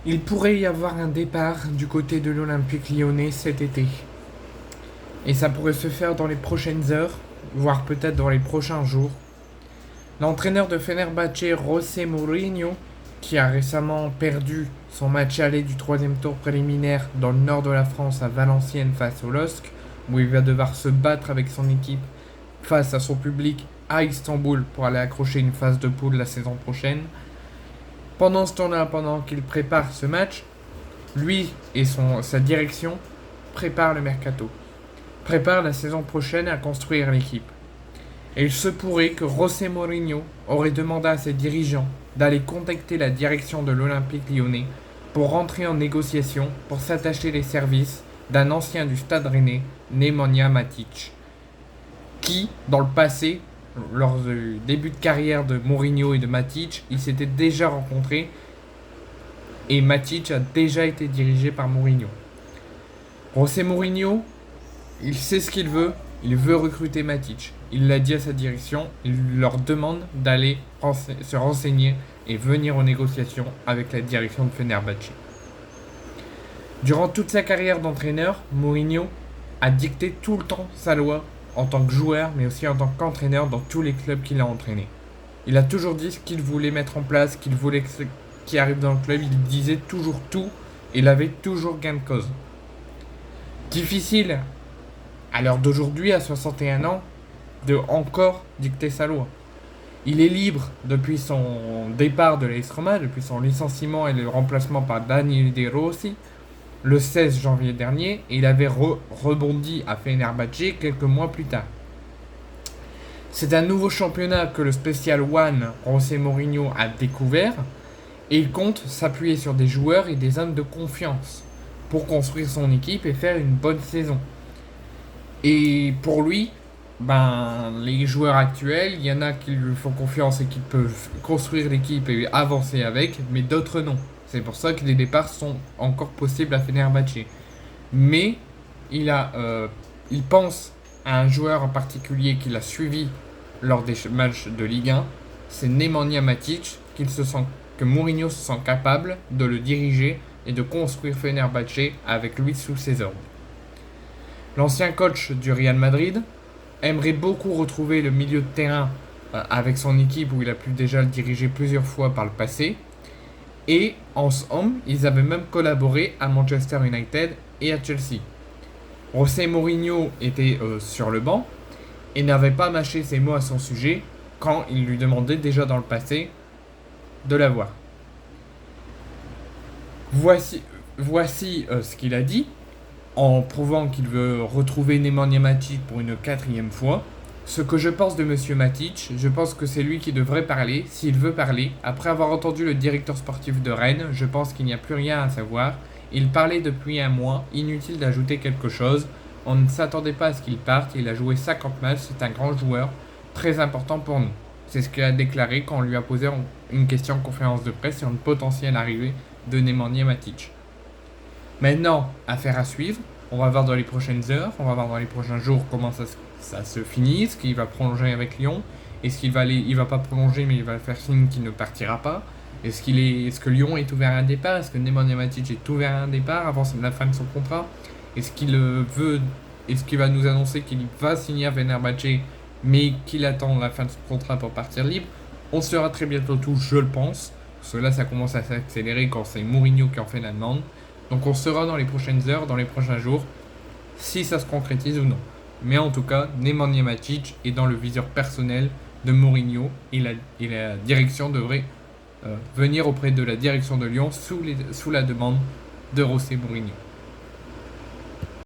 Il pourrait y avoir un départ du côté de l'Olympique lyonnais cet été. Et ça pourrait se faire dans les prochaines heures, voire peut-être dans les prochains jours. L'entraîneur de Fenerbahçe, José Mourinho, qui a récemment perdu son match aller du troisième tour préliminaire dans le nord de la France à Valenciennes face au LOSC, où il va devoir se battre avec son équipe face à son public à Istanbul pour aller accrocher une phase de poule la saison prochaine. Pendant ce temps-là, pendant qu'il prépare ce match, lui et sa direction préparent le mercato, préparent la saison prochaine à construire l'équipe. Et il se pourrait que José Mourinho aurait demandé à ses dirigeants d'aller contacter la direction de l'Olympique lyonnais pour rentrer en négociation pour s'attacher les services d'un ancien du Stade Rennais, Nemanja Matic, qui, dans le passé, lors du début de carrière de Mourinho et de Matic, ils s'étaient déjà rencontrés et Matic a déjà été dirigé par Mourinho. José Mourinho, il sait ce qu'il veut, il veut recruter Matic. Il l'a dit à sa direction, il leur demande d'aller se renseigner et venir aux négociations avec la direction de Fenerbahçe. Durant toute sa carrière d'entraîneur, Mourinho a dicté tout le temps sa loi en tant que joueur, mais aussi en tant qu'entraîneur dans tous les clubs qu'il a entraînés. Il a toujours dit ce qu'il voulait mettre en place, ce qu'il voulait qui arrive dans le club, il disait toujours tout, et il avait toujours gain de cause. Difficile, à l'heure d'aujourd'hui, à 61 ans, de encore dicter sa loi. Il est libre depuis son départ de l'AS Roma, depuis son licenciement et le remplacement par Daniele De Rossi, le 16 janvier dernier, et il avait rebondi à Fenerbahçe quelques mois plus tard. C'est un nouveau championnat que le Special One José Mourinho a découvert, et il compte s'appuyer sur des joueurs et des hommes de confiance pour construire son équipe et faire une bonne saison. Et pour lui, les joueurs actuels, il y en a qui lui font confiance et qui peuvent construire l'équipe et avancer avec, mais d'autres non. C'est pour ça que les départs sont encore possibles à Fenerbahçe. Mais il pense à un joueur en particulier qu'il a suivi lors des matchs de Ligue 1. C'est Nemanja Matic, que Mourinho se sent capable de le diriger et de construire Fenerbahçe avec lui sous ses ordres. L'ancien coach du Real Madrid aimerait beaucoup retrouver le milieu de terrain avec son équipe où il a pu déjà le diriger plusieurs fois par le passé. Et ensemble, ils avaient même collaboré à Manchester United et à Chelsea. José Mourinho était sur le banc et n'avait pas mâché ses mots à son sujet quand il lui demandait déjà dans le passé de l'avoir. Voici ce qu'il a dit, en prouvant qu'il veut retrouver Nemanja Matic pour une 4e fois. Ce que je pense de Monsieur Matic, je pense que c'est lui qui devrait parler, s'il veut parler. Après avoir entendu le directeur sportif de Rennes, je pense qu'il n'y a plus rien à savoir. Il parlait depuis un mois, inutile d'ajouter quelque chose. On ne s'attendait pas à ce qu'il parte, il a joué 50 matchs, c'est un grand joueur, très important pour nous. C'est ce qu'il a déclaré quand on lui a posé une question en conférence de presse sur une potentielle arrivée de Nemanja Matic. Maintenant, affaire à suivre. On va voir dans les prochaines heures, on va voir dans les prochains jours comment ça se finit, est-ce qu'il va prolonger avec Lyon, est-ce qu'il va il va pas prolonger mais il va faire signe qu'il ne partira pas, est-ce que Lyon est ouvert à un départ, est-ce que Nemanja Matic est ouvert à un départ avant la fin de son contrat, est-ce qu'il va nous annoncer qu'il va signer à Fenerbahçe mais qu'il attend la fin de son contrat pour partir libre. On saura très bientôt tout, je le pense, parce que là ça commence à s'accélérer quand c'est Mourinho qui en fait la demande. Donc on saura dans les prochaines heures, dans les prochains jours, si ça se concrétise ou non. Mais en tout cas, Nemanja Matic est dans le viseur personnel de Mourinho et la direction devrait venir auprès de la direction de Lyon sous la demande de José Mourinho.